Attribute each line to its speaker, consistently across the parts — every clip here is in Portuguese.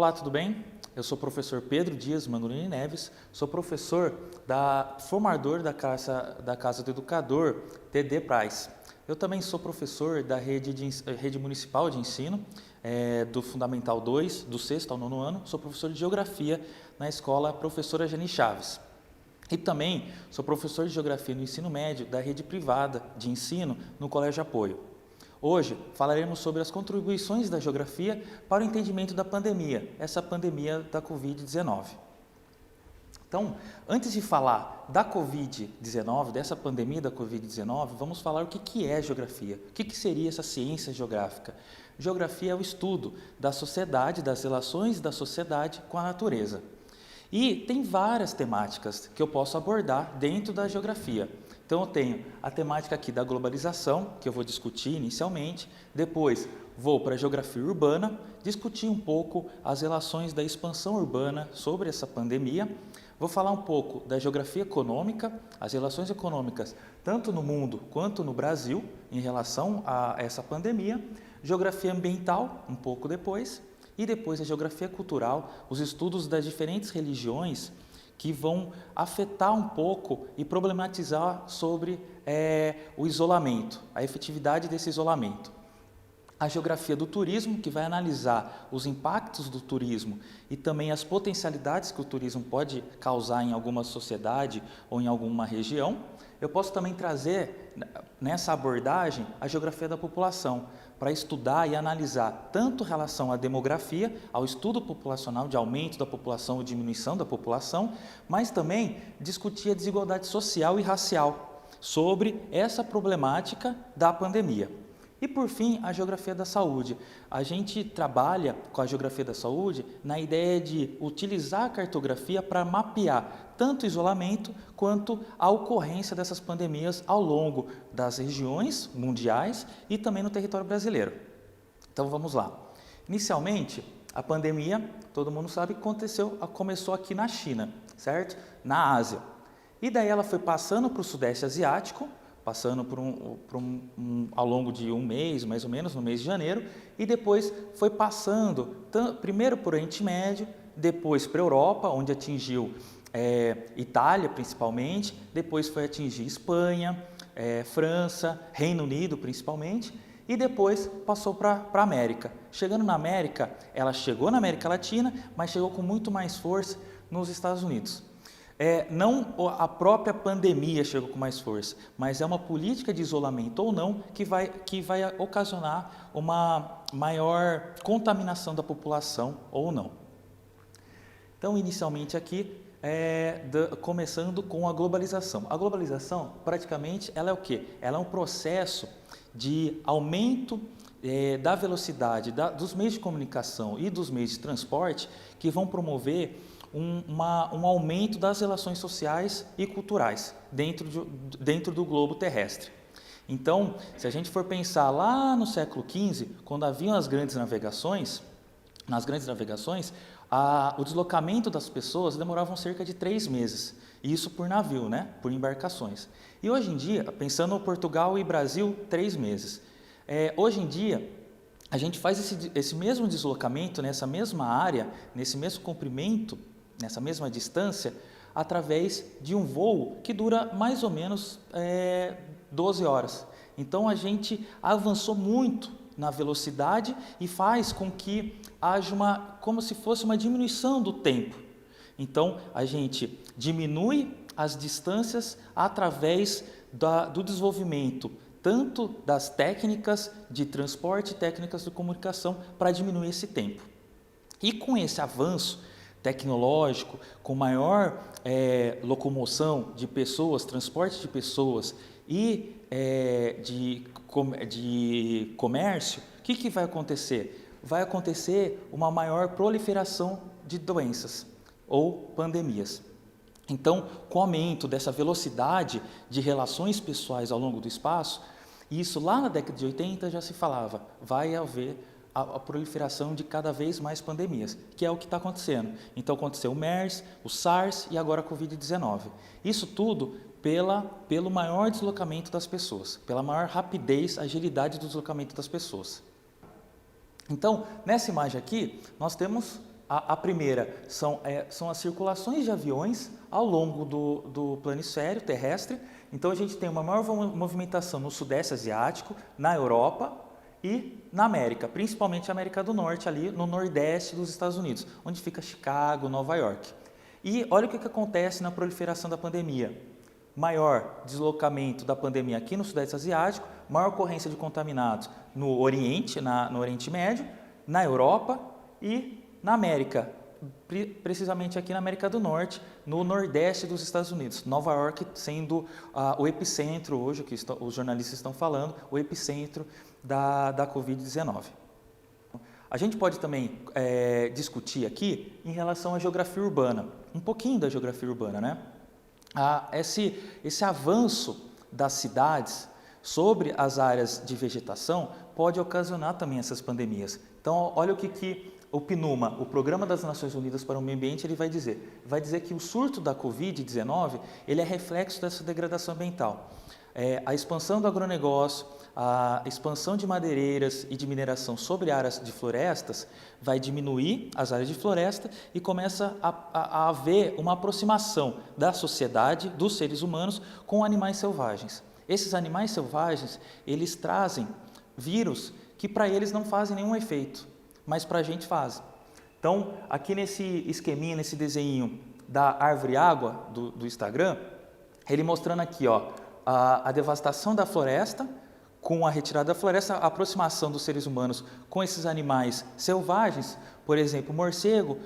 Speaker 1: Olá, tudo bem? Eu sou o professor Pedro Dias Mangolini Neves, sou professor formador da Casa do Educador, TD Praz. Eu também sou professor da rede municipal de ensino, do Fundamental 2, do 6º ao 9º ano, sou professor de Geografia na escola Professora Jani Chaves. E também sou professor de Geografia no ensino médio da rede privada de ensino no Colégio Apoio. Hoje falaremos sobre as contribuições da geografia para o entendimento da pandemia, essa pandemia da Covid-19. Então, antes de falar da Covid-19, dessa pandemia da Covid-19, vamos falar o que é geografia, o que seria essa ciência geográfica. Geografia é o estudo da sociedade, das relações da sociedade com a natureza. E tem várias temáticas que eu posso abordar dentro da geografia. Então eu tenho a temática aqui da globalização, que eu vou discutir inicialmente, depois vou para a geografia urbana, discutir um pouco as relações da expansão urbana sobre essa pandemia, vou falar um pouco da geografia econômica, as relações econômicas tanto no mundo quanto no Brasil em relação a essa pandemia, geografia ambiental um pouco depois, e depois a geografia cultural, os estudos das diferentes religiões que vão afetar um pouco e problematizar sobre o isolamento, a efetividade desse isolamento. A geografia do turismo, que vai analisar os impactos do turismo e também as potencialidades que o turismo pode causar em alguma sociedade ou em alguma região. Eu posso também trazer nessa abordagem a geografia da população, para estudar e analisar tanto relação à demografia, ao estudo populacional de aumento da população ou diminuição da população, mas também discutir a desigualdade social e racial sobre essa problemática da pandemia. E por fim, a geografia da saúde. A gente trabalha com a geografia da saúde na ideia de utilizar a cartografia para mapear tanto o isolamento quanto a ocorrência dessas pandemias ao longo das regiões mundiais e também no território brasileiro. Então vamos lá. Inicialmente, a pandemia, todo mundo sabe que começou aqui na China, certo? Na Ásia. E daí ela foi passando para o Sudeste Asiático, passando ao longo de um mês, mais ou menos, no mês de janeiro, e depois foi passando primeiro por Oriente Médio, depois para a Europa, onde atingiu Itália principalmente, depois foi atingir Espanha, França, Reino Unido principalmente, e depois passou para a América. Chegando na América, ela chegou na América Latina, mas chegou com muito mais força nos Estados Unidos. Não a própria pandemia chegou com mais força, mas é uma política de isolamento ou não que vai ocasionar uma maior contaminação da população ou não. Então, inicialmente aqui, começando com a globalização. A globalização, praticamente, ela é o quê? Ela é um processo de aumento da velocidade dos meios de comunicação e dos meios de transporte que vão promover um aumento das relações sociais e culturais dentro do globo terrestre. Então, se a gente for pensar lá no século XV, quando haviam as grandes navegações, o deslocamento das pessoas demorava cerca de 3 meses, isso por navio, né? Por embarcações. E hoje em dia, pensando em Portugal e Brasil, 3 meses. Hoje em dia, a gente faz esse mesmo deslocamento nessa mesma área, nesse mesmo comprimento, nessa mesma distância, através de um voo que dura mais ou menos 12 horas. Então a gente avançou muito na velocidade e faz com que haja como se fosse uma diminuição do tempo. Então a gente diminui as distâncias através do desenvolvimento tanto das técnicas de transporte, técnicas de comunicação, para diminuir esse tempo. E com esse avanço tecnológico, com maior locomoção de pessoas, transporte de pessoas e de comércio, o que vai acontecer? Vai acontecer uma maior proliferação de doenças ou pandemias. Então, com o aumento dessa velocidade de relações pessoais ao longo do espaço, isso lá na década de 80 já se falava, vai haver a proliferação de cada vez mais pandemias, que é o que está acontecendo. Então aconteceu o MERS, o SARS e agora a Covid-19. Isso tudo pelo maior deslocamento das pessoas, pela maior rapidez, agilidade do deslocamento das pessoas. Então, nessa imagem aqui, nós temos A primeira são as circulações de aviões ao longo do planisfério terrestre. Então, a gente tem uma maior movimentação no Sudeste Asiático, na Europa e na América, principalmente a América do Norte, ali no Nordeste dos Estados Unidos, onde fica Chicago, Nova York. E olha o que acontece na proliferação da pandemia. Maior deslocamento da pandemia aqui no Sudeste Asiático, maior ocorrência de contaminados no Oriente, no Oriente Médio, na Europa e na América, precisamente aqui na América do Norte, no Nordeste dos Estados Unidos. Nova York sendo o epicentro hoje, que os jornalistas estão falando, o epicentro da Covid-19. A gente pode também discutir aqui em relação à geografia urbana, um pouquinho da geografia urbana, né? Esse avanço das cidades sobre as áreas de vegetação pode ocasionar também essas pandemias. Então, olha o que o PNUMA, o Programa das Nações Unidas para o Meio Ambiente, ele vai dizer. Vai dizer que o surto da Covid-19 ele é reflexo dessa degradação ambiental. A expansão do agronegócio, a expansão de madeireiras e de mineração sobre áreas de florestas vai diminuir as áreas de floresta e começa a haver uma aproximação da sociedade, dos seres humanos, com animais selvagens. Esses animais selvagens, eles trazem vírus que para eles não fazem nenhum efeito, mas para a gente fazem. Então, aqui nesse esqueminha, nesse desenho da árvore água do Instagram, ele mostrando aqui a devastação da floresta, com a retirada da floresta, a aproximação dos seres humanos com esses animais selvagens, por exemplo, o morcego,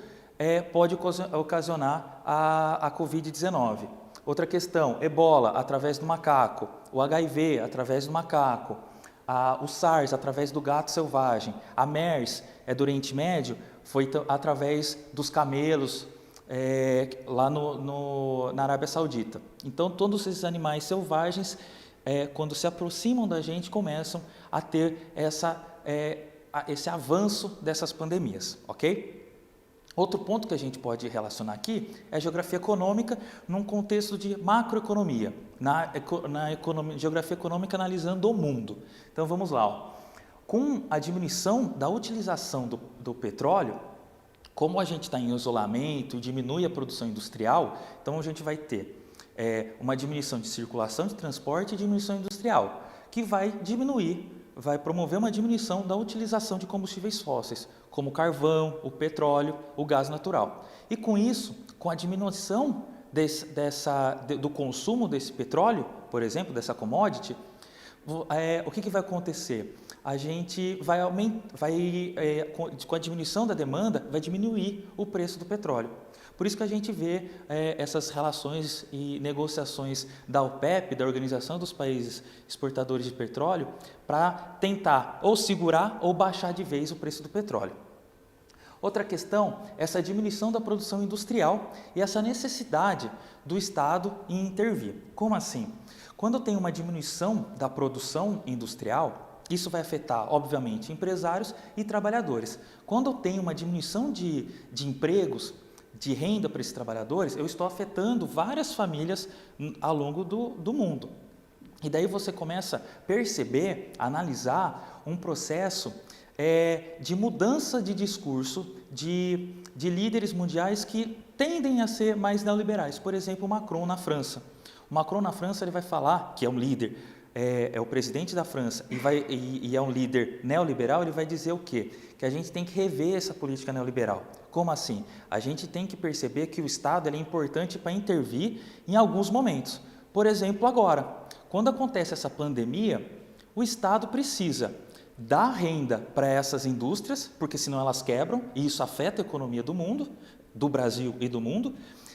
Speaker 1: pode ocasionar a Covid-19. Outra questão, ebola através do macaco, o HIV através do macaco, o SARS através do gato selvagem, a MERS do Oriente Médio foi através dos camelos lá na Arábia Saudita. Então, todos esses animais selvagens, quando se aproximam da gente, começam a ter esse avanço dessas pandemias, ok? Outro ponto que a gente pode relacionar aqui é a geografia econômica num contexto de macroeconomia, geografia econômica analisando o mundo. Então vamos lá. Com a diminuição da utilização do petróleo, como a gente está em isolamento e diminui a produção industrial, então a gente vai ter uma diminuição de circulação de transporte e diminuição industrial, que vai promover uma diminuição da utilização de combustíveis fósseis, como o carvão, o petróleo, o gás natural. E com isso, com a diminuição do consumo desse petróleo, por exemplo, dessa commodity, o que vai acontecer? A gente com a diminuição da demanda, vai diminuir o preço do petróleo. Por isso que a gente vê essas relações e negociações da OPEP, da Organização dos Países Exportadores de Petróleo, para tentar ou segurar ou baixar de vez o preço do petróleo. Outra questão é essa diminuição da produção industrial e essa necessidade do Estado em intervir. Como assim? Quando tem uma diminuição da produção industrial, isso vai afetar, obviamente, empresários e trabalhadores. Quando tem uma diminuição de empregos, de renda para esses trabalhadores, eu estou afetando várias famílias ao longo do mundo. E daí você começa a perceber, a analisar um processo de mudança de discurso de líderes mundiais que tendem a ser mais neoliberais. Por exemplo, o Macron na França. O Macron na França ele vai falar, que é um líder, é o presidente da França e é um líder neoliberal, ele vai dizer o quê? Que a gente tem que rever essa política neoliberal. Como assim? A gente tem que perceber que o Estado é importante para intervir em alguns momentos. Por exemplo, agora, quando acontece essa pandemia, o Estado precisa dar renda para essas indústrias, porque senão elas quebram, e isso afeta a economia do mundo, do Brasil e do mundo,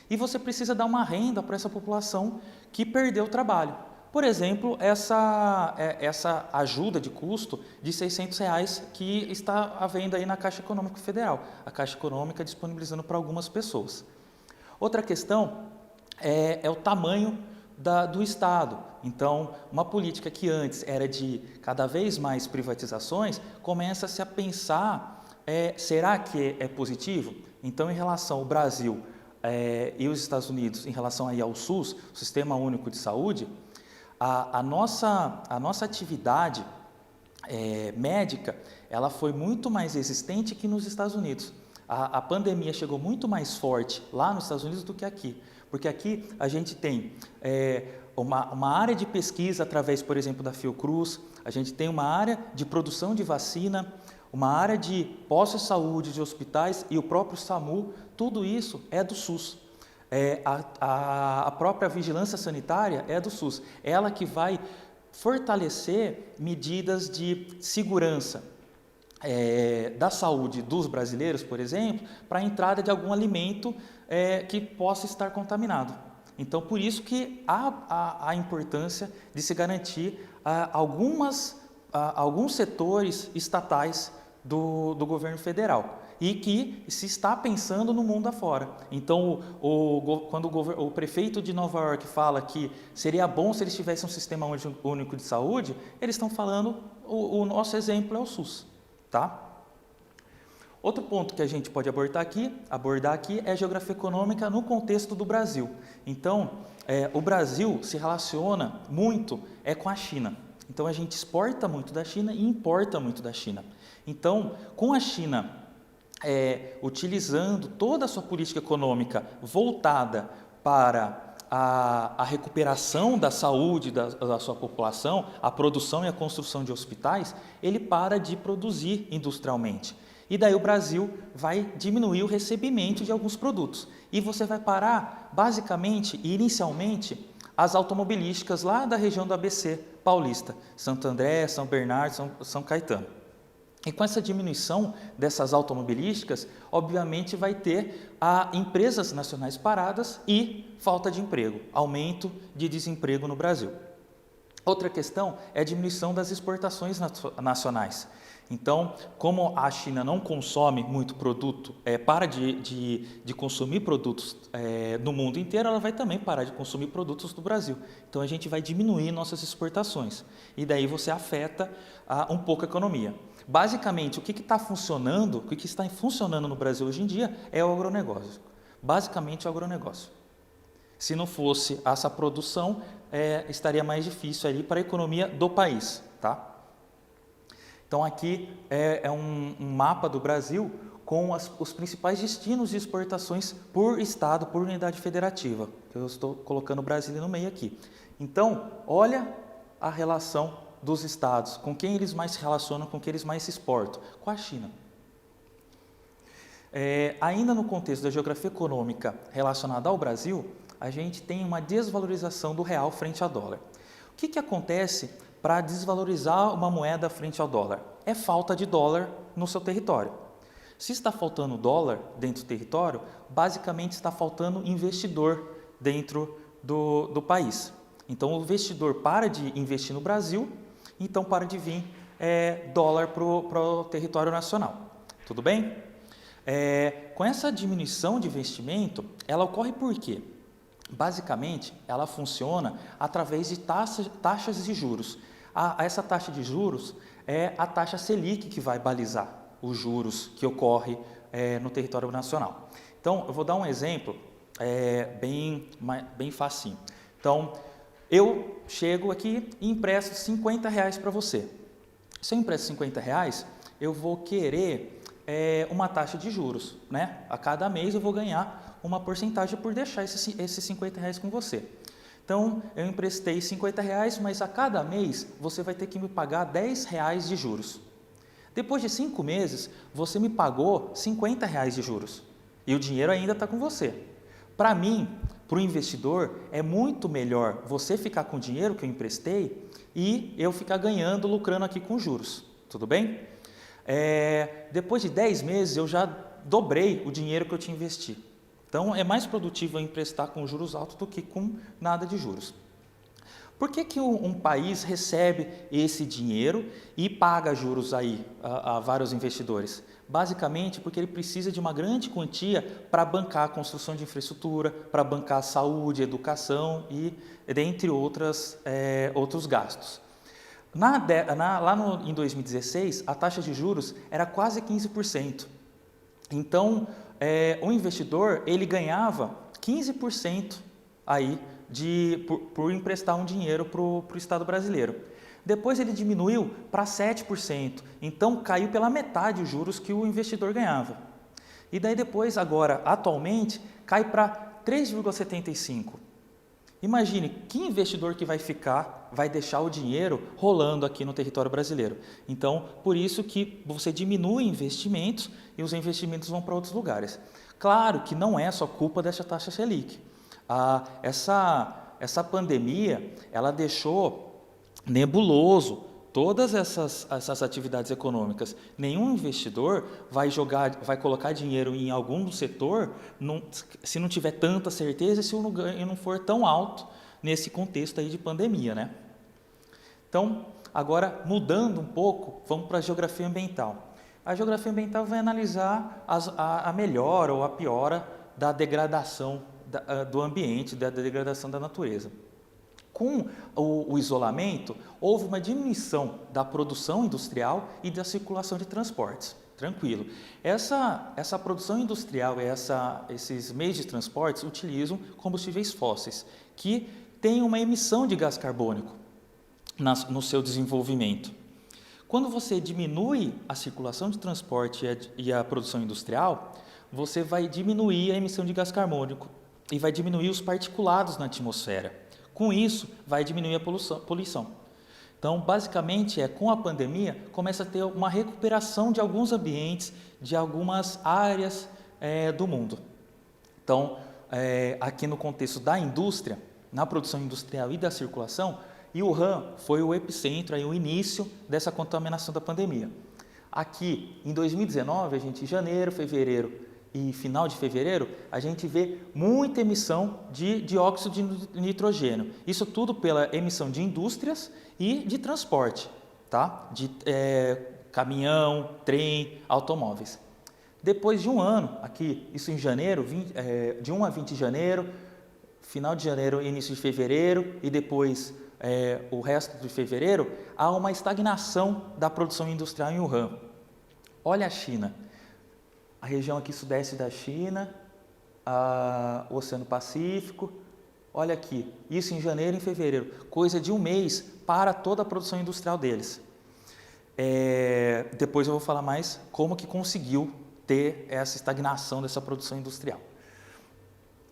Speaker 1: e você precisa dar uma renda para essa população que perdeu o trabalho. Por exemplo, essa ajuda de custo de R$600 que está havendo aí na Caixa Econômica Federal, a Caixa Econômica disponibilizando para algumas pessoas. Outra questão é o tamanho do Estado. Então, uma política que antes era de cada vez mais privatizações, começa-se a pensar, será que é positivo? Então, em relação ao Brasil e os Estados Unidos, em relação aí ao SUS, o Sistema Único de Saúde, a nossa atividade médica, ela foi muito mais existente que nos Estados Unidos. A pandemia chegou muito mais forte lá nos Estados Unidos do que aqui, porque aqui a gente tem uma área de pesquisa através, por exemplo, da Fiocruz, a gente tem uma área de produção de vacina, uma área de postos de saúde, de hospitais e o próprio SAMU, tudo isso é do SUS. A própria vigilância sanitária é do SUS, ela que vai fortalecer medidas de segurança da saúde dos brasileiros, por exemplo, para a entrada de algum alimento que possa estar contaminado. Então, por isso que há a importância de se garantir alguns setores estatais do governo federal e que se está pensando no mundo afora. Então, quando o prefeito de Nova York fala que seria bom se eles tivessem um sistema único de saúde, eles estão falando, o nosso exemplo é o SUS, tá? Outro ponto que a gente pode abordar aqui é a geografia econômica no contexto do Brasil. Então, o Brasil se relaciona muito com a China. Então, a gente exporta muito da China e importa muito da China. Então, com a China utilizando toda a sua política econômica voltada para a recuperação da saúde da sua população, a produção e a construção de hospitais, ele para de produzir industrialmente. E daí o Brasil vai diminuir o recebimento de alguns produtos. E você vai parar, basicamente e inicialmente, as automobilísticas lá da região do ABC paulista, Santo André, São Bernardo, São Caetano. E com essa diminuição dessas automobilísticas, obviamente vai ter empresas nacionais paradas e falta de emprego, aumento de desemprego no Brasil. Outra questão é a diminuição das exportações nacionais. Então, como a China não consome muito produto, para de consumir produtos no mundo inteiro, ela vai também parar de consumir produtos do Brasil. Então, a gente vai diminuir nossas exportações. E daí você afeta um pouco a economia. Basicamente, o que está funcionando no Brasil hoje em dia é o agronegócio. Basicamente, o agronegócio. Se não fosse essa produção, estaria mais difícil ali para a economia do país, tá? Então, aqui é um mapa do Brasil com os principais destinos de exportações por estado, por unidade federativa. Eu estou colocando o Brasil no meio aqui. Então, olha a relação dos estados, com quem eles mais se relacionam, com quem eles mais se exportam, com a China. Ainda no contexto da geografia econômica relacionada ao Brasil, a gente tem uma desvalorização do real frente ao dólar. O que acontece para desvalorizar uma moeda frente ao dólar? É falta de dólar no seu território. Se está faltando dólar dentro do território, basicamente está faltando investidor dentro do país. Então, o investidor para de investir no Brasil, então para de vir dólar para o território nacional. Tudo bem? Com essa diminuição de investimento, ela ocorre por quê? Basicamente, ela funciona através de taxas de juros. Essa taxa de juros é a taxa Selic que vai balizar os juros que ocorre no território nacional. Então, eu vou dar um exemplo bem facinho. Então, eu chego aqui e empresto R$50 para você. Se eu empresto R$50, eu vou querer uma taxa de juros, né? A cada mês eu vou ganhar uma porcentagem por deixar esses R$50 com você. Então, eu emprestei R$50, mas a cada mês você vai ter que me pagar R$10 de juros. Depois de 5 meses, você me pagou R$50 de juros e o dinheiro ainda está com você. Para mim, para o investidor, é muito melhor você ficar com o dinheiro que eu emprestei e eu ficar ganhando, lucrando aqui com juros. Tudo bem? Depois de 10 meses, eu já dobrei o dinheiro que eu tinha investido. Então, é mais produtivo eu emprestar com juros altos do que com nada de juros. Por que um país recebe esse dinheiro e paga juros aí a vários investidores? Basicamente porque ele precisa de uma grande quantia para bancar a construção de infraestrutura, para bancar a saúde, educação e dentre outros gastos. Em 2016, a taxa de juros era quase 15%. Então, o investidor ele ganhava 15% aí por emprestar um dinheiro para o Estado brasileiro. Depois ele diminuiu para 7%, então caiu pela metade os juros que o investidor ganhava. E daí depois, agora, atualmente, cai para 3,75. Imagine, que investidor que vai deixar o dinheiro rolando aqui no território brasileiro. Então, por isso que você diminui investimentos e os investimentos vão para outros lugares. Claro que não é só culpa dessa taxa Selic. Essa pandemia, ela deixou nebuloso todas essas atividades econômicas. Nenhum investidor vai colocar dinheiro em algum setor se não tiver tanta certeza e se o ganho não for tão alto nesse contexto aí de pandemia, né? Então, agora mudando um pouco, vamos para a geografia ambiental. A geografia ambiental vai analisar a melhora ou a piora da degradação do ambiente, da degradação da natureza. Com o isolamento, houve uma diminuição da produção industrial e da circulação de transportes. Tranquilo. Essa produção industrial e esses meios de transportes utilizam combustíveis fósseis, que têm uma emissão de gás carbônico no seu desenvolvimento. Quando você diminui a circulação de transporte e a produção industrial, você vai diminuir a emissão de gás carbônico e vai diminuir os particulados na atmosfera. Com isso, vai diminuir a poluição. Então, basicamente, com a pandemia, começa a ter uma recuperação de alguns ambientes, de algumas áreas do mundo. Então, aqui no contexto da indústria, na produção industrial e da circulação, Wuhan foi o epicentro, o início dessa contaminação da pandemia. Aqui, em 2019, em janeiro, fevereiro e final de fevereiro, a gente vê muita emissão de dióxido de nitrogênio. Isso tudo pela emissão de indústrias e de transporte, tá? De caminhão, trem, automóveis. Depois de um ano, aqui, isso em janeiro, de 1 a 20 de janeiro, final de janeiro, início de fevereiro e depois o resto de fevereiro, há uma estagnação da produção industrial em Wuhan. Olha a China. A região aqui sudeste da China, o Oceano Pacífico, olha aqui, isso em janeiro e em fevereiro, coisa de um mês para toda a produção industrial deles. Depois eu vou falar mais como que conseguiu ter essa estagnação dessa produção industrial.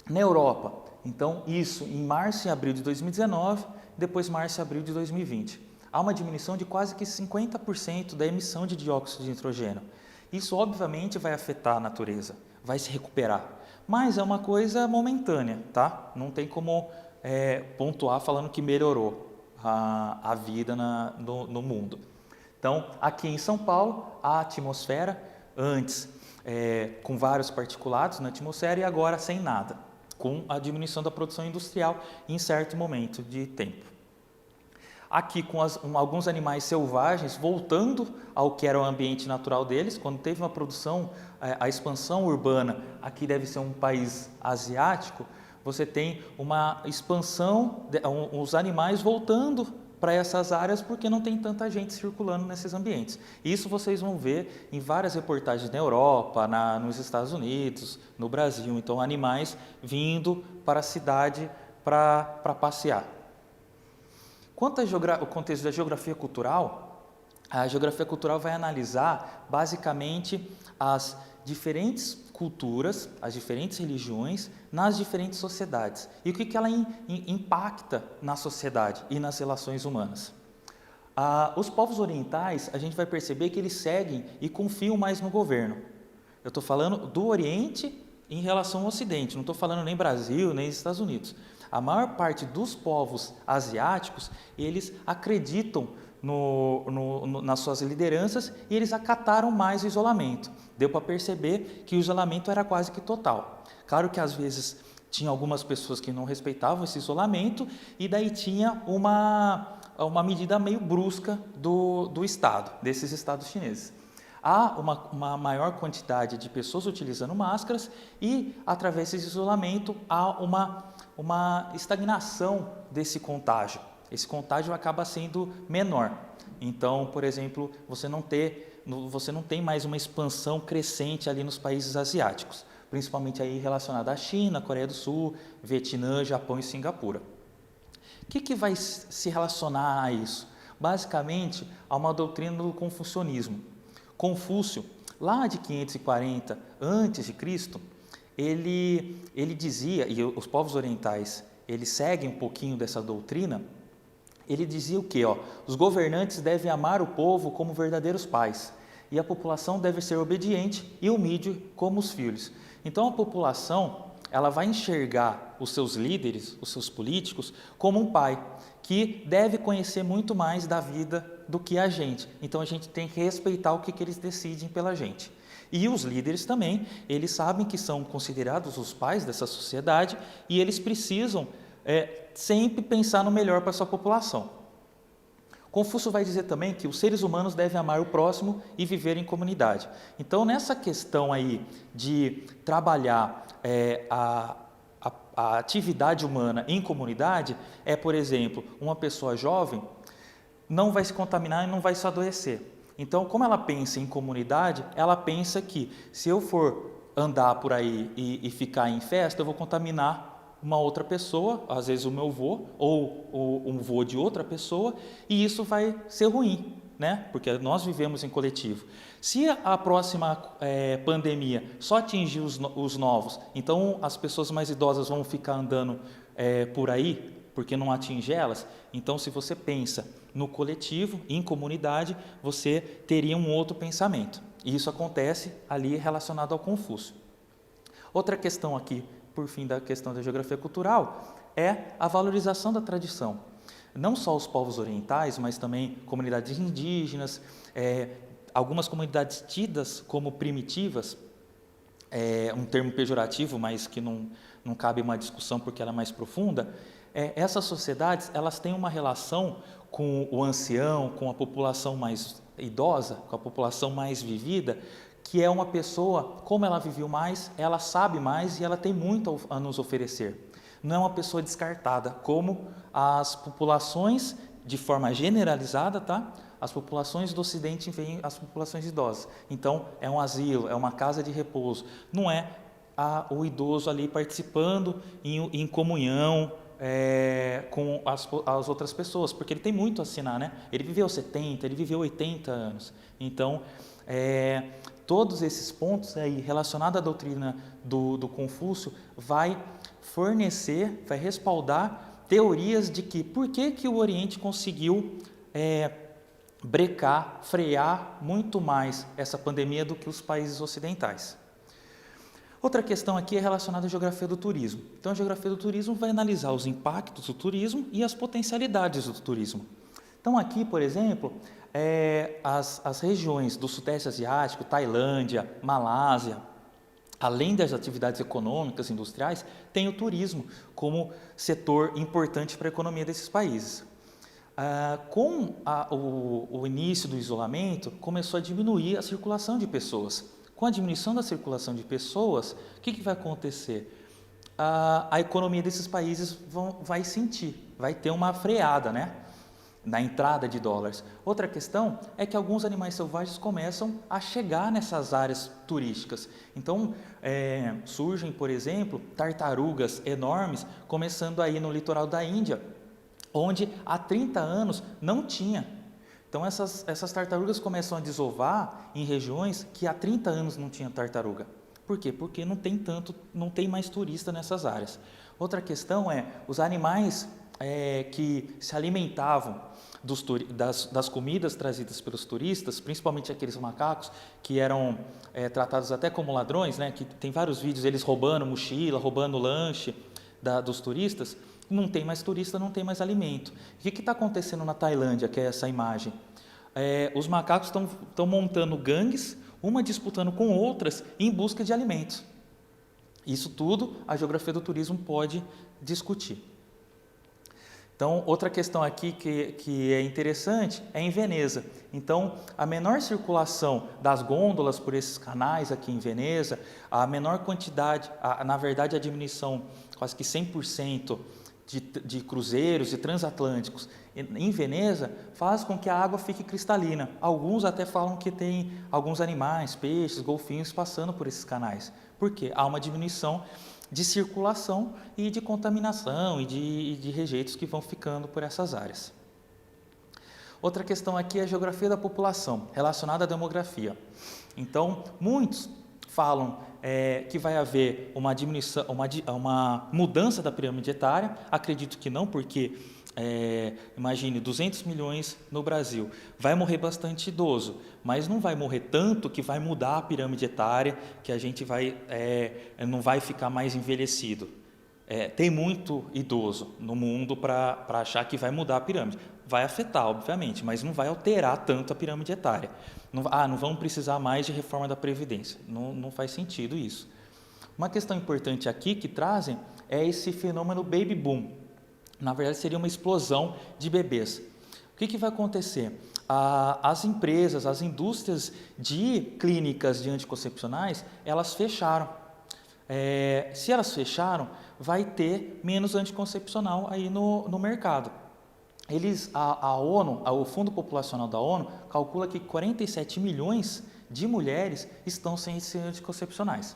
Speaker 1: Na Europa, então isso em março e abril de 2019, depois março e abril de 2020. Há uma diminuição de quase que 50% da emissão de dióxido de nitrogênio. Isso, obviamente, vai afetar a natureza, vai se recuperar, mas é uma coisa momentânea, tá? Não tem como pontuar falando que melhorou a vida no mundo. Então, aqui em São Paulo, a atmosfera, antes com vários particulados na atmosfera e agora sem nada, com a diminuição da produção industrial em certo momento de tempo. Aqui com alguns animais selvagens voltando ao que era o ambiente natural deles, quando teve uma produção, a expansão urbana, aqui deve ser um país asiático, você tem uma expansão, os animais voltando para essas áreas porque não tem tanta gente circulando nesses ambientes. Isso vocês vão ver em várias reportagens na Europa, nos Estados Unidos, no Brasil. Então, animais vindo para a cidade para passear. Quanto ao contexto da geografia cultural, a geografia cultural vai analisar basicamente as diferentes culturas, as diferentes religiões nas diferentes sociedades e o que ela impacta na sociedade e nas relações humanas. Os povos orientais, a gente vai perceber que eles seguem e confiam mais no governo. Eu estou falando do Oriente em relação ao Ocidente, não estou falando nem Brasil, nem Estados Unidos. A maior parte dos povos asiáticos, eles acreditam nas suas lideranças e eles acataram mais o isolamento. Deu para perceber que o isolamento era quase que total. Claro que às vezes tinha algumas pessoas que não respeitavam esse isolamento e daí tinha uma medida meio brusca do Estado, desses estados chineses. Há uma maior quantidade de pessoas utilizando máscaras e, através desse isolamento, há uma estagnação desse contágio. Esse contágio acaba sendo menor. Então, por exemplo, você não tem mais uma expansão crescente ali nos países asiáticos, principalmente aí relacionada à China, Coreia do Sul, Vietnã, Japão e Singapura. O que vai se relacionar a isso? Basicamente, a uma doutrina do confucionismo. Confúcio lá de 540 a.C., ele dizia, e os povos orientais, eles seguem um pouquinho dessa doutrina, ele dizia o quê? Os governantes devem amar o povo como verdadeiros pais, e a população deve ser obediente e humilde como os filhos. Então a população, ela vai enxergar os seus líderes, os seus políticos, como um pai, que deve conhecer muito mais da vida do que a gente. Então a gente tem que respeitar o que eles decidem pela gente. E os líderes também, eles sabem que são considerados os pais dessa sociedade e eles precisam sempre pensar no melhor para a sua população. Confúcio vai dizer também que os seres humanos devem amar o próximo e viver em comunidade. Então, nessa questão aí de trabalhar a atividade humana em comunidade, por exemplo, uma pessoa jovem não vai se contaminar e não vai se adoecer. Então, como ela pensa em comunidade, ela pensa que se eu for andar por aí e ficar em festa, eu vou contaminar uma outra pessoa, às vezes o meu avô ou um avô de outra pessoa, e isso vai ser ruim, né? Porque nós vivemos em coletivo. Se a próxima pandemia só atingir os novos, então as pessoas mais idosas vão ficar andando por aí, porque não atinge elas. Então, se você pensa no coletivo, em comunidade, você teria um outro pensamento. E isso acontece ali relacionado ao Confúcio. Outra questão aqui, por fim, da questão da geografia cultural, é a valorização da tradição. Não só os povos orientais, mas também comunidades indígenas, algumas comunidades tidas como primitivas, um termo pejorativo, mas que não cabe uma discussão porque ela é mais profunda. Essas sociedades, elas têm uma relação com o ancião, com a população mais idosa, com a população mais vivida, que é uma pessoa, como ela viveu mais, ela sabe mais e ela tem muito a nos oferecer. Não é uma pessoa descartada, como as populações, de forma generalizada, tá? As populações do Ocidente veem as populações idosas. Então, é um asilo, é uma casa de repouso. Não é o idoso ali participando em comunhão, com as outras pessoas, porque ele tem muito a ensinar, né? Ele viveu 70, ele viveu 80 anos. Então, todos esses pontos aí relacionados à doutrina do Confúcio vai fornecer, vai respaldar teorias de que por que o Oriente conseguiu brecar, frear muito mais essa pandemia do que os países ocidentais. Outra questão aqui é relacionada à geografia do turismo. Então, a geografia do turismo vai analisar os impactos do turismo e as potencialidades do turismo. Então, aqui, por exemplo, as regiões do Sudeste Asiático, Tailândia, Malásia, além das atividades econômicas, industriais, tem o turismo como setor importante para a economia desses países. Com o início do isolamento, começou a diminuir a circulação de pessoas. Com a diminuição da circulação de pessoas, o que vai acontecer? A economia desses países vai sentir, vai ter uma freada, né? Na entrada de dólares. Outra questão é que alguns animais selvagens começam a chegar nessas áreas turísticas. Então, surgem, por exemplo, tartarugas enormes começando aí no litoral da Índia, onde há 30 anos não tinha. Então, essas tartarugas começam a desovar em regiões que há 30 anos não tinha tartaruga. Por quê? Porque não tem mais turista nessas áreas. Outra questão é, os animais que se alimentavam das comidas trazidas pelos turistas, principalmente aqueles macacos que eram tratados até como ladrões, né? Que tem vários vídeos eles roubando mochila, roubando lanche dos turistas. Não tem mais turista, não tem mais alimento. O que está acontecendo na Tailândia, que é essa imagem? Os macacos estão montando gangues, uma disputando com outras em busca de alimentos. Isso tudo a geografia do turismo pode discutir. Então, outra questão aqui que é interessante é em Veneza. Então, a menor circulação das gôndolas por esses canais aqui em Veneza, a menor quantidade, na verdade a diminuição quase que 100% de cruzeiros e transatlânticos em Veneza faz com que a água fique cristalina. Alguns até falam que tem alguns animais, peixes, golfinhos passando por esses canais. Por quê? Há uma diminuição de circulação e de contaminação e de rejeitos que vão ficando por essas áreas. Outra questão aqui é a geografia da população, relacionada à demografia. Então, muitos falam que vai haver uma diminuição, uma mudança da pirâmide etária. Acredito que não, porque imagine 200 milhões no Brasil, vai morrer bastante idoso, mas não vai morrer tanto que vai mudar a pirâmide etária, que a gente não vai ficar mais envelhecido. Tem muito idoso no mundo para achar que vai mudar a pirâmide. Vai afetar, obviamente, mas não vai alterar tanto a pirâmide etária. Não vamos precisar mais de reforma da Previdência. Não faz sentido isso. Uma questão importante aqui que trazem é esse fenômeno baby boom. Na verdade, seria uma explosão de bebês. O que vai acontecer? As empresas, as indústrias de clínicas de anticoncepcionais, elas fecharam. Se elas fecharam, vai ter menos anticoncepcional aí no mercado. A ONU, o Fundo Populacional da ONU, calcula que 47 milhões de mulheres estão sem esses anticoncepcionais.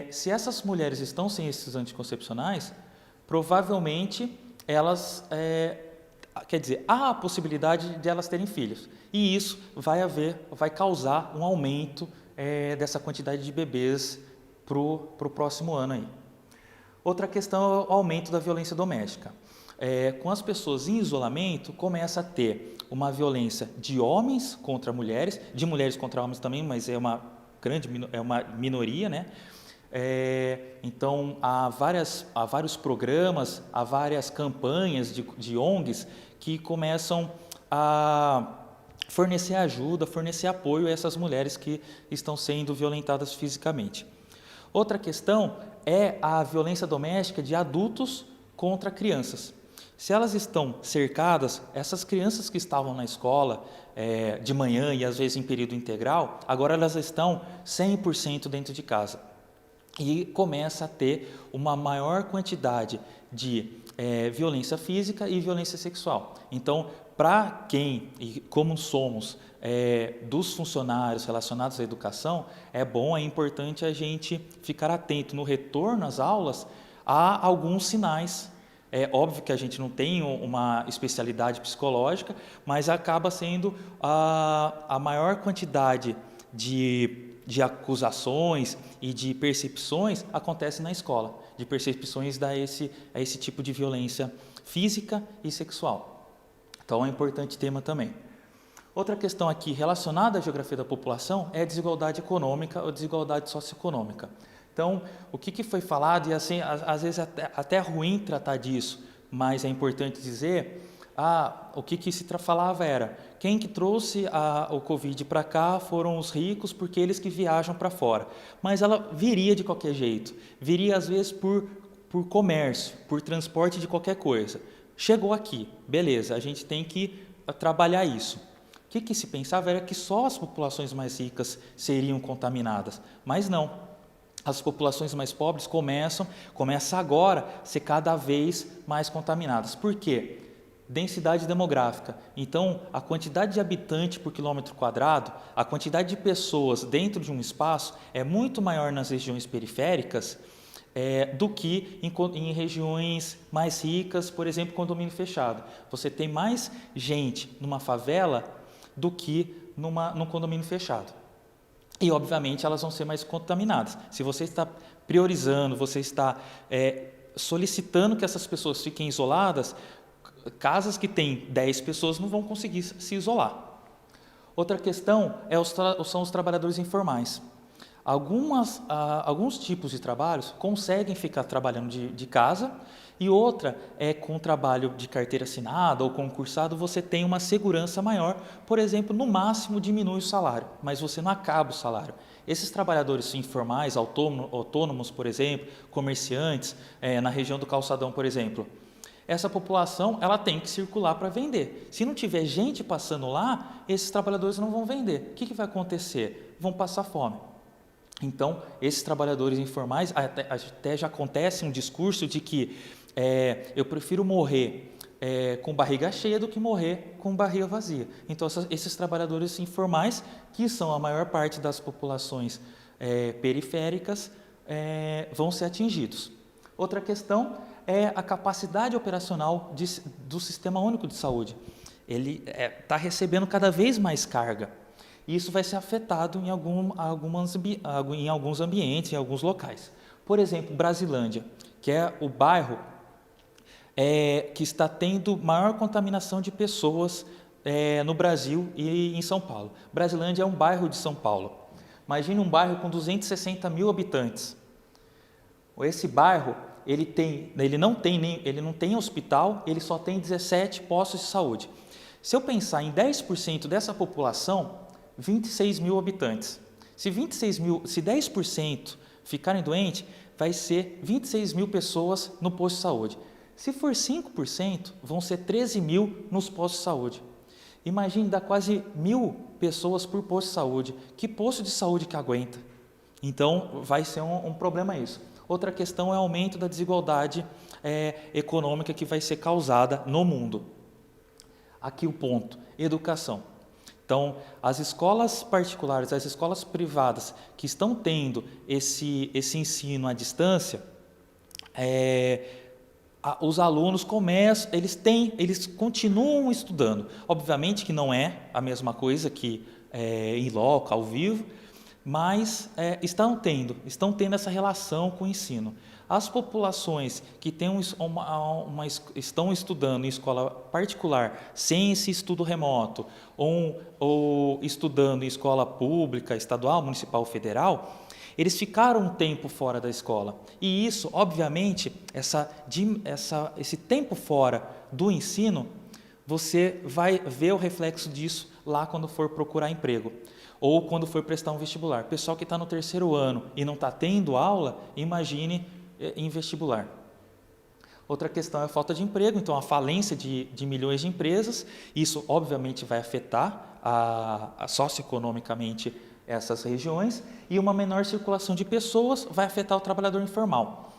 Speaker 1: Se essas mulheres estão sem esses anticoncepcionais, provavelmente elas, há a possibilidade de elas terem filhos. E isso vai causar um aumento dessa quantidade de bebês para o próximo ano aí. Outra questão é o aumento da violência doméstica. Com as pessoas em isolamento, começa a ter uma violência de homens contra mulheres, de mulheres contra homens também, mas é uma minoria, né? Então, há vários programas, há várias campanhas de ONGs que começam a fornecer ajuda, fornecer apoio a essas mulheres que estão sendo violentadas fisicamente. Outra questão é a violência doméstica de adultos contra crianças. Se elas estão cercadas, essas crianças que estavam na escola de manhã e às vezes em período integral, agora elas estão 100% dentro de casa. E começa a ter uma maior quantidade de violência física e violência sexual. Então, para quem, e como somos dos funcionários relacionados à educação, é importante a gente ficar atento no retorno às aulas a alguns sinais. É óbvio que a gente não tem uma especialidade psicológica, mas acaba sendo a maior quantidade de acusações e de percepções acontece na escola, de percepções a esse tipo de violência física e sexual. Então é um importante tema também. Outra questão aqui relacionada à geografia da população é a desigualdade econômica ou desigualdade socioeconômica. Então, o que foi falado, e assim, às vezes até é ruim tratar disso, mas é importante dizer, o que se falava era, quem que trouxe o Covid para cá foram os ricos, porque eles que viajam para fora. Mas ela viria de qualquer jeito, viria às vezes por comércio, por transporte de qualquer coisa. Chegou aqui, beleza, a gente tem que trabalhar isso. O que se pensava era que só as populações mais ricas seriam contaminadas, mas não. As populações mais pobres começam agora a ser cada vez mais contaminadas. Por quê? Densidade demográfica. Então, a quantidade de habitante por quilômetro quadrado, a quantidade de pessoas dentro de um espaço é muito maior nas regiões periféricas do que em regiões mais ricas, por exemplo, condomínio fechado. Você tem mais gente numa favela do que num condomínio fechado. E, obviamente, elas vão ser mais contaminadas. Se você está priorizando, você está solicitando que essas pessoas fiquem isoladas, casas que têm 10 pessoas não vão conseguir se isolar. Outra questão são os trabalhadores informais. Alguns tipos de trabalhos conseguem ficar trabalhando de casa, e outra com trabalho de carteira assinada ou concursado, você tem uma segurança maior, por exemplo, no máximo diminui o salário, mas você não acaba o salário. Esses trabalhadores informais, autônomos, por exemplo, comerciantes, na região do Calçadão, por exemplo, essa população ela tem que circular para vender. Se não tiver gente passando lá, esses trabalhadores não vão vender. O que vai acontecer? Vão passar fome. Então, esses trabalhadores informais, até já acontece um discurso de que eu prefiro morrer com barriga cheia do que morrer com barriga vazia. Então, esses trabalhadores informais, que são a maior parte das populações periféricas, vão ser atingidos. Outra questão é a capacidade operacional do Sistema Único de Saúde. ele está recebendo cada vez mais carga. E isso vai ser afetado em alguns ambientes, em alguns locais. Por exemplo, Brasilândia, que é o bairro que está tendo maior contaminação de pessoas no Brasil e em São Paulo. Brasilândia é um bairro de São Paulo. Imagine um bairro com 260 mil habitantes. Esse bairro, ele não tem hospital, ele só tem 17 postos de saúde. Se eu pensar em 10% dessa população, 26 mil habitantes. Se 10% ficarem doentes, vai ser 26 mil pessoas no posto de saúde. Se for 5%, vão ser 13 mil nos postos de saúde. Imagine, dá quase 1.000 pessoas por posto de saúde. Que posto de saúde que aguenta? Então, vai ser um problema isso. Outra questão é o aumento da desigualdade econômica que vai ser causada no mundo. Aqui o ponto, educação. Então, as escolas particulares, as escolas privadas que estão tendo esse ensino à distância, os alunos eles continuam estudando. Obviamente que não é a mesma coisa que em loco, ao vivo, mas estão tendo essa relação com o ensino. As populações que estão estudando em escola particular, sem esse estudo remoto, ou estudando em escola pública, estadual, municipal, federal, eles ficaram um tempo fora da escola. E isso, obviamente, esse tempo fora do ensino, você vai ver o reflexo disso lá quando for procurar emprego, ou quando for prestar um vestibular. Pessoal que está no 3º ano e não está tendo aula, imagine em vestibular. Outra questão é a falta de emprego, então a falência de milhões de empresas. Isso obviamente vai afetar socioeconomicamente essas regiões, e uma menor circulação de pessoas vai afetar o trabalhador informal.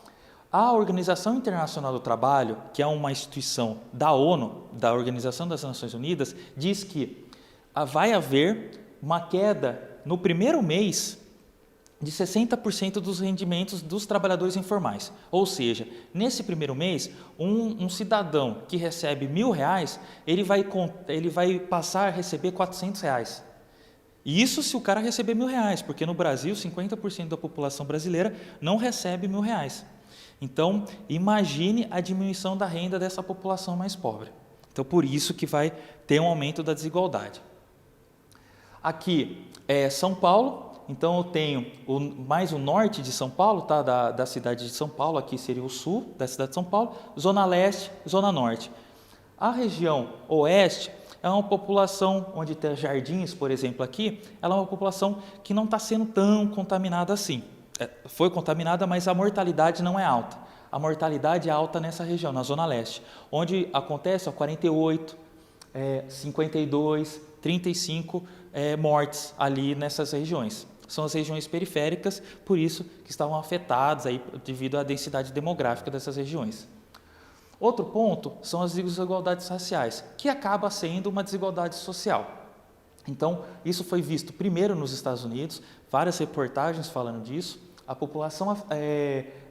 Speaker 1: A Organização Internacional do Trabalho, que é uma instituição da ONU, da Organização das Nações Unidas, diz que vai haver uma queda no primeiro mês de 60% dos rendimentos dos trabalhadores informais. Ou seja, nesse primeiro mês, um cidadão que recebe R$1.000, ele vai passar a receber R$400. Isso se o cara receber R$1.000, porque no Brasil 50% da população brasileira não recebe R$1.000. Então, imagine a diminuição da renda dessa população mais pobre. Então, por isso que vai ter um aumento da desigualdade. Aqui é São Paulo. Então, eu tenho mais o norte de São Paulo, tá? da cidade de São Paulo, aqui seria o sul da cidade de São Paulo, Zona Leste, Zona Norte. A região oeste é uma população onde tem Jardins, por exemplo, aqui, ela é uma população que não está sendo tão contaminada assim. Foi contaminada, mas a mortalidade não é alta. A mortalidade é alta nessa região, na Zona Leste, onde acontece 48, 52, 35 mortes ali nessas regiões. São as regiões periféricas, por isso que estavam afetadas aí, devido à densidade demográfica dessas regiões. Outro ponto são as desigualdades raciais, que acaba sendo uma desigualdade social. Então, isso foi visto primeiro nos Estados Unidos, várias reportagens falando disso. A população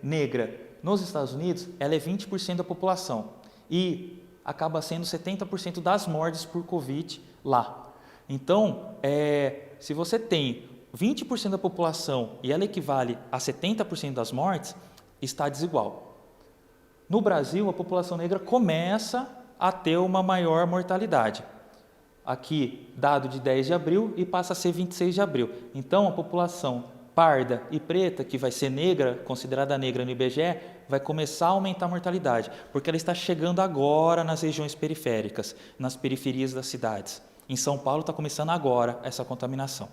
Speaker 1: negra nos Estados Unidos, ela é 20% da população e acaba sendo 70% das mortes por Covid lá. Então, se você tem 20% da população e ela equivale a 70% das mortes, está desigual. No Brasil, a população negra começa a ter uma maior mortalidade. Aqui, dado de 10 de abril e passa a ser 26 de abril. Então, a população parda e preta, que vai ser negra, considerada negra no IBGE, vai começar a aumentar a mortalidade, porque ela está chegando agora nas regiões periféricas, nas periferias das cidades. Em São Paulo está começando agora essa contaminação.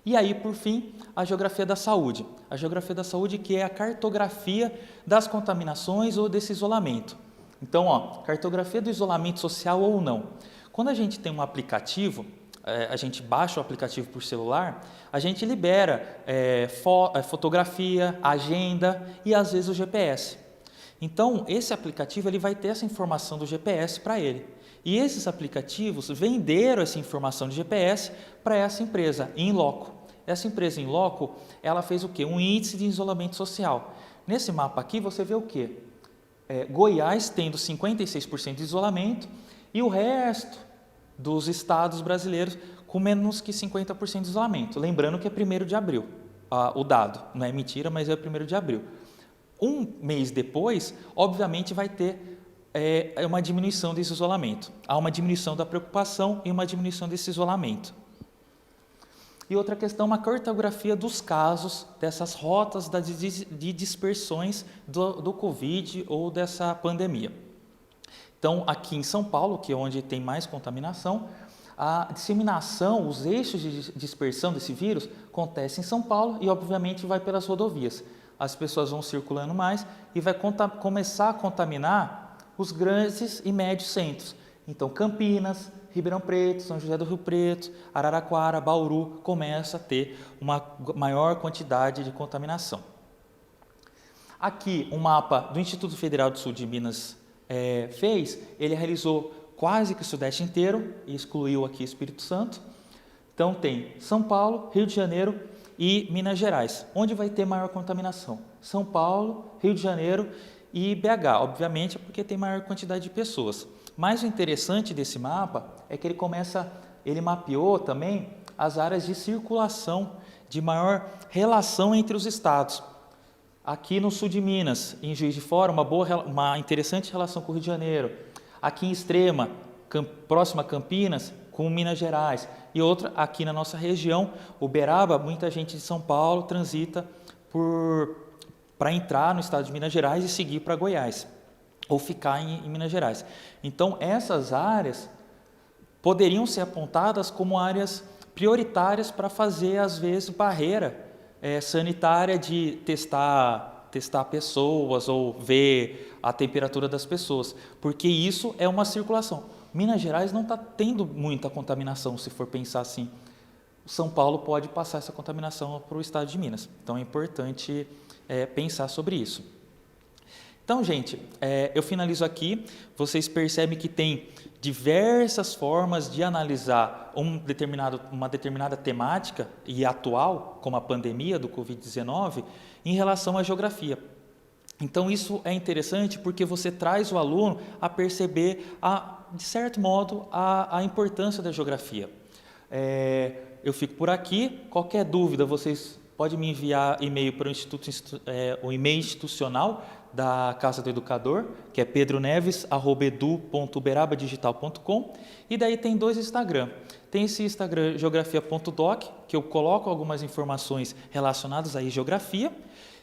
Speaker 1: E aí, por fim, a geografia da saúde. A geografia da saúde, que é a cartografia das contaminações ou desse isolamento. Então, cartografia do isolamento social ou não. Quando a gente tem um aplicativo, a gente baixa o aplicativo por celular, a gente libera fotografia, agenda e às vezes o GPS. Então, esse aplicativo ele vai ter essa informação do GPS para ele. E esses aplicativos venderam essa informação de GPS para essa empresa, in loco. Essa empresa in loco, ela fez o quê? Um índice de isolamento social. Nesse mapa aqui, você vê o quê? Goiás tendo 56% de isolamento e o resto dos estados brasileiros com menos que 50% de isolamento. Lembrando que é 1º de abril, o dado, não é mentira, mas é 1º de abril. Um mês depois, obviamente, vai ter uma diminuição desse isolamento. Há uma diminuição da preocupação e uma diminuição desse isolamento. E outra questão, uma cartografia dos casos, dessas rotas de dispersões do Covid ou dessa pandemia. Então, aqui em São Paulo, que é onde tem mais contaminação, a disseminação, os eixos de dispersão desse vírus acontece em São Paulo e, obviamente, vai pelas rodovias. As pessoas vão circulando mais e vai começar a contaminar os grandes e médios centros. Então, Campinas, Ribeirão Preto, São José do Rio Preto, Araraquara, Bauru, começa a ter uma maior quantidade de contaminação. Aqui, um mapa do Instituto Federal do Sul de Minas ele realizou quase que o Sudeste inteiro e excluiu aqui Espírito Santo. Então, tem São Paulo, Rio de Janeiro e Minas Gerais. Onde vai ter maior contaminação? São Paulo, Rio de Janeiro e BH, obviamente, porque tem maior quantidade de pessoas. Mas o interessante desse mapa é que ele mapeou também as áreas de circulação, de maior relação entre os estados. Aqui no sul de Minas, em Juiz de Fora, uma interessante relação com o Rio de Janeiro. Aqui em Extrema, próxima a Campinas, com Minas Gerais. E outra aqui na nossa região, Uberaba, muita gente de São Paulo transita para entrar no estado de Minas Gerais e seguir para Goiás, ou ficar em Minas Gerais. Então, essas áreas poderiam ser apontadas como áreas prioritárias para fazer, às vezes, barreira sanitária de testar pessoas ou ver a temperatura das pessoas, porque isso é uma circulação. Minas Gerais não está tendo muita contaminação, se for pensar assim. São Paulo pode passar essa contaminação para o estado de Minas. Então, é importante pensar sobre isso. Então, gente, eu finalizo aqui. Vocês percebem que tem diversas formas de analisar uma determinada temática e atual, como a pandemia do Covid-19, em relação à geografia. Então, isso é interessante porque você traz o aluno a perceber, de certo modo, a importância da geografia. Eu fico por aqui. Qualquer dúvida, vocês podem me enviar e-mail para o e-mail institucional da Casa do Educador, que é pedroneves@edu.uberabadigital.com, e daí tem 2 Instagram. Tem esse Instagram geografia.doc, que eu coloco algumas informações relacionadas à geografia,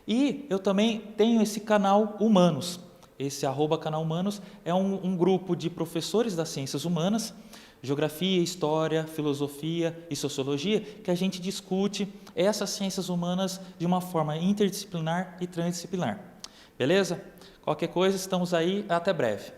Speaker 1: e eu também tenho esse canal Humanos. Esse @canal Humanos é um grupo de professores das ciências humanas, geografia, história, filosofia e sociologia, que a gente discute essas ciências humanas de uma forma interdisciplinar e transdisciplinar. Beleza? Qualquer coisa, estamos aí. Até breve.